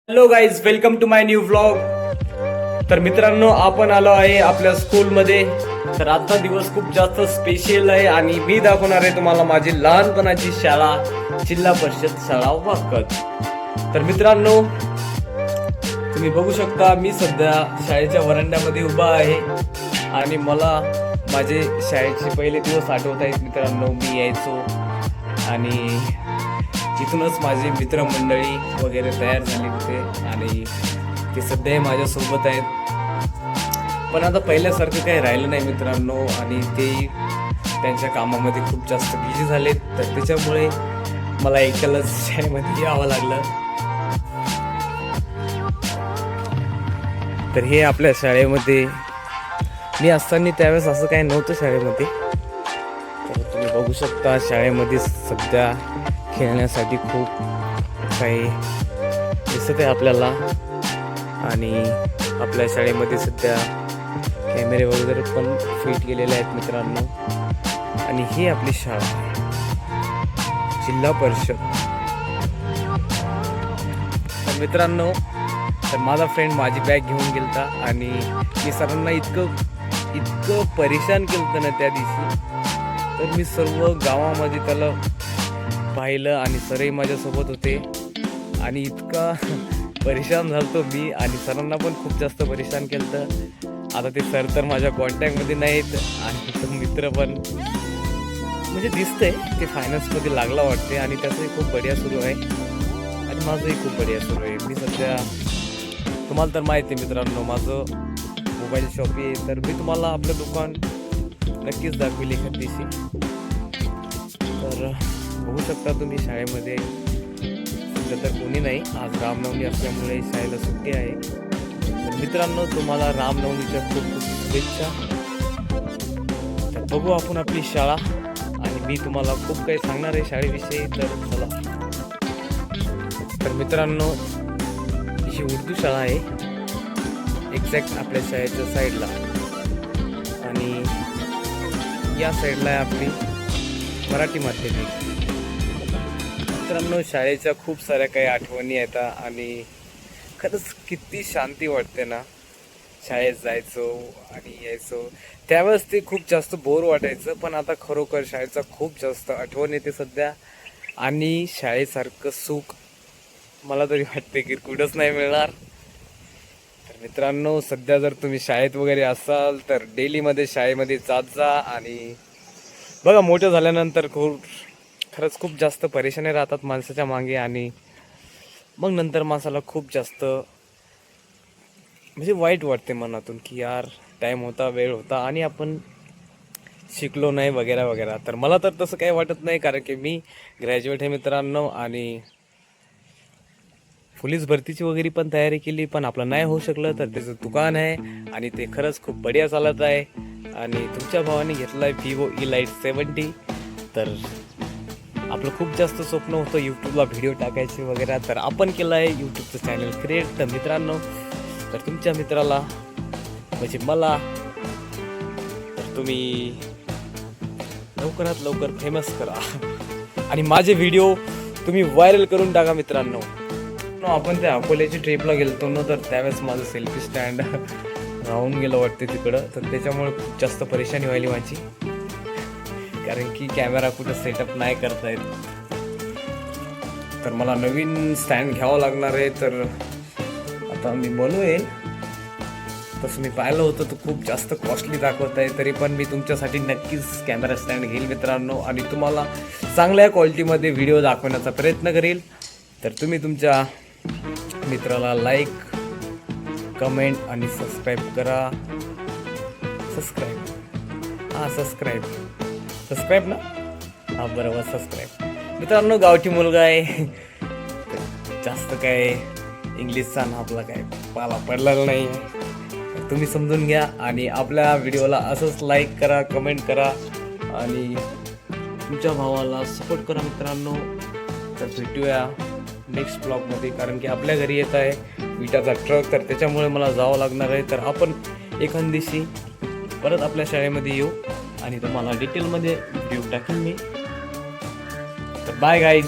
Hello guys, welcome to my new vlog. तर मित्रांनो, आपण आलो आहे आपल्या स्कूलमध्ये. तर आजचा दिवस खूप जास्त स्पेशल आहे आणि मी दाखवणार आहे तुम्हाला माझी लहानपणाची शाळा, जिल्हा परिषद शाळा वाकद. तर मित्रांनो, तुम्ही बघू शकता मी सध्या शाळेच्या वरांड्यामध्ये उभा आहे आणि मला माझे शाळेचे पहिले दिवस आठवत आहेत. मित्रांनो, मी यायचो आणि तिथूनच माझे मित्रमंडळी वगैरे तयार झाली होते आणि ते सध्या माझ्यासोबत आहेत. पण आता पहिल्यासारखं काही राहिलं नाही मित्रांनो, आणि ते त्यांच्या कामामध्ये खूप जास्त बिझी झालेत. तर त्याच्यामुळे मला एकट्यालाच शाळेमध्ये यावं लागलं. तर हे आपल्या शाळेमध्ये मी असताना त्यावेळेस असं काही नव्हतं शाळेमध्ये. तर तुम्ही बघू शकता शाळेमध्ये सध्या खेळण्यासाठी खूप काही दिसत आहे आपल्याला. आणि आपल्या शाळेमध्ये सध्या कॅमेरे वगैरे पण फिट केलेले आहेत मित्रांनो. आणि ही आपली शाळा आहे, जिल्हा परिषद. तर मित्रांनो, तर माझा फ्रेंड माझी बॅग घेऊन गेलता आणि मी सरांना इतकं परेशान केलं ना त्या दिवशी. तर मी सर्व गावामध्ये त्याला पाहिलं आणि सरही माझ्यासोबत होते आणि इतका परेशान झालतो मी, आणि सरांना पण खूप जास्त परेशान केलं. आता ते सर तर माझ्या कॉन्टॅक्टमध्ये नाहीत आणि तो मित्र पण म्हणजे दिसतंय ते फायनान्समध्ये लागला वाटते आणि त्याचंही खूप बढिया सुरू आहे आणि माझंही खूप बढिया सुरू आहे. मी सध्या तुम्हाला तर माहिती आहे मित्रांनो, माझं मोबाईल शॉप आहे. तर मी तुम्हाला आपलं दुकान नक्कीच दाखवेल एखाद दिवशी. तर बघू शकता तुम्ही शाळेमध्ये सध्या तर कोणी नाही. आज रामनवमी असल्यामुळे शाळेला सुट्टी आहे. तर मित्रांनो, तुम्हाला रामनवमीच्या खूप खूप शुभेच्छा. तर बघू आपण आपली शाळा आणि मी तुम्हाला खूप काही सांगणार आहे शाळेविषयी. तर चला. तर मित्रांनो, ही उर्दू शाळा आहे एक्झॅक्ट आपल्या शाळेच्या साईडला, आणि या साईडला आहे आपली मराठी माध्यमिक. मित्रांनो, शाळेच्या खूप साऱ्या काही आठवणी येतात आणि खरंच किती शांती वाटते ना. शाळेत जायचो आणि यायचो त्यावेळेस ते खूप जास्त बोर वाटायचं, पण आता खरोखर शाळेचा खूप जास्त आठवण येते सध्या. आणि शाळेसारखं सुख मला तरी वाटते की कुठंच नाही मिळणार. तर मित्रांनो, सध्या जर तुम्ही शाळेत वगैरे असाल तर डेलीमध्ये शाळेमध्ये जात जा. आणि बघा, मोठं झाल्यानंतर खरंच खूप जास्त परेशानी राहतात माणसाच्या मागे, आणि मग नंतर माणसाला खूप जास्त म्हणजे वाईट वाटते मनातून की यार टाईम होता, वेळ होता आणि आपण शिकलो नाही वगैरे वगैरे. तर मला तर तसं काही वाटत नाही, कारण की मी ग्रॅज्युएट आहे मित्रांनो आणि पोलीस भरतीची वगैरे पण तयारी केली, पण आपलं नाही होऊ शकलं. तर त्याचं दुकान आहे आणि ते खरंच खूप बढिया चालत आहे. आणि तुमच्या भावाने घेतलं आहे Vivo E-Lite 70. तर आपलं खूप जास्त स्वप्न होतं यूट्यूबला व्हिडिओ टाकायचे वगैरे. तर आपण केलं आहे यूट्यूबचं चॅनल क्रिएट. तर मित्रांनो, तर तुमच्या मित्राला म्हणजे मला तर तुम्ही लवकरात लवकर फेमस करा आणि माझे व्हिडिओ तुम्ही व्हायरल करून टाका मित्रांनो. आपण त्या अकोल्याची ट्रिपला गेलतो ना, तर त्यावेळेस माझं सेल्फी स्टँड राहून गेलं वाटते तिकडं. तर त्याच्यामुळे खूप जास्त परेशानी व्हायली माझी, कारण की कॅमेरा कुठं सेटअप नाही करता येत. तर मला नवीन स्टँड घ्यावं लागणार आहे. तर आता मी बनवेल तसं मी पाहिलं होतं, तर खूप जास्त कॉस्टली दाखवत आहे. तरी पण मी तुमच्यासाठी नक्कीच कॅमेरा स्टँड घेईल मित्रांनो आणि तुम्हाला चांगल्या क्वालिटीमध्ये व्हिडिओ दाखवण्याचा प्रयत्न करेल. तर तुम्ही तुमच्या मित्राला लाईक, कमेंट आणि सबस्क्राईब करा. सबस्क्राईब ना, हा बरोबर, सबस्क्राईब. मित्रांनो, गावठी मुलगा आहे, जास्त काय इंग्लिशचा ना आपला काय पाला पडलेला नाही. तुम्ही समजून घ्या आणि आपल्या व्हिडिओला असंच लाईक करा, कमेंट करा आणि तुमच्या भावाला सपोर्ट करा मित्रांनो. तर भेटूया नेक्स्ट ब्लॉगमध्ये, कारण की आपल्या घरी येत आहे विटाचा ट्रक. तर त्याच्यामुळे मला जावं लागणार आहे. तर आपण एखाद दिवशी परत आपल्या शाळेमध्ये येऊ आणि तुम्हाला डिटेलमध्ये व्हिडिओ टाकेन मी. तर बाय गाईज.